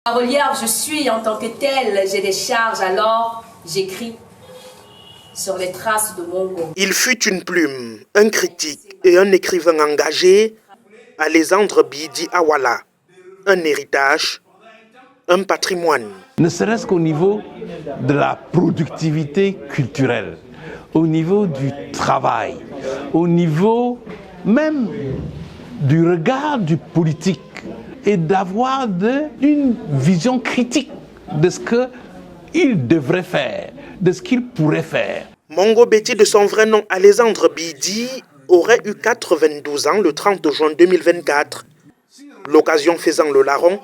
Parolière, je suis en tant que telle, j'ai des charges, alors j'écris sur les traces de Mongo. Il fut une plume, un critique et un écrivain engagé, Alexandre Bidi Awala, un héritage, un patrimoine. Ne serait-ce qu'au niveau de la productivité culturelle, au niveau du travail, au niveau même du regard du politique et d'avoir une vision critique de ce qu'il devrait faire, de ce qu'il pourrait faire. Mongo Betty, de son vrai nom Alexandre Bidi, aurait eu 92 ans le 30 juin 2024. L'occasion faisant le larron,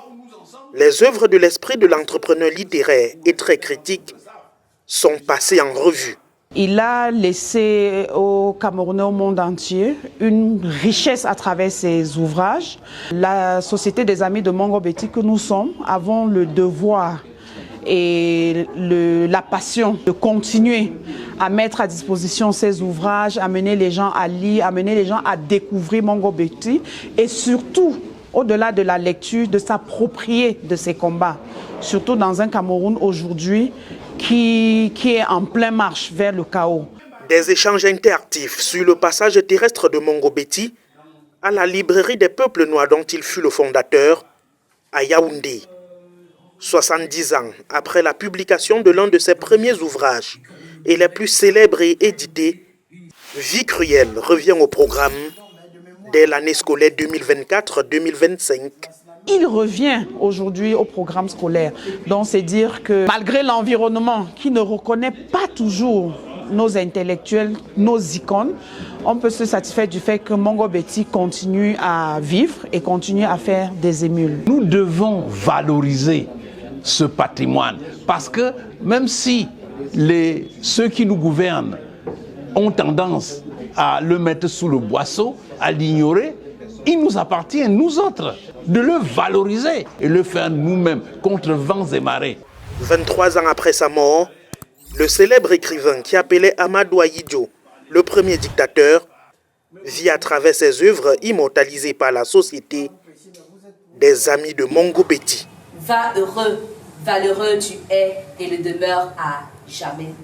les œuvres de l'esprit de l'entrepreneur littéraire et très critique sont passées en revue. Il a laissé au Camerounais, au monde entier, une richesse à travers ses ouvrages. La Société des Amis de Mongo Betty que nous sommes avons le devoir et la passion de continuer à mettre à disposition ces ouvrages, amener les gens à lire, amener les gens à découvrir Mongo Betty et surtout, au-delà de la lecture, de s'approprier de ces combats, surtout dans un Cameroun aujourd'hui qui est en pleine marche vers le chaos. Des échanges interactifs sur le passage terrestre de Mongo Betty à la librairie des peuples noirs dont il fut le fondateur, à Yaoundé. 70 ans après la publication de l'un de ses premiers ouvrages et les plus célèbres et édités, Vie cruelle revient au programme dès l'année scolaire 2024-2025. Il revient aujourd'hui au programme scolaire. Donc c'est dire que malgré l'environnement qui ne reconnaît pas toujours nos intellectuels, nos icônes, on peut se satisfaire du fait que Mongo Betty continue à vivre et continue à faire des émules. Nous devons valoriser ce patrimoine parce que même si ceux qui nous gouvernent ont tendance à le mettre sous le boisseau, à l'ignorer, il nous appartient, nous autres, de le valoriser et le faire nous-mêmes contre vents et marées. 23 ans après sa mort, le célèbre écrivain qui appelait Amadou Ahidjo le premier dictateur vit à travers ses œuvres immortalisées par la Société des Amis de Mongo Betty. Va heureux, valeureux tu es et le demeures à jamais.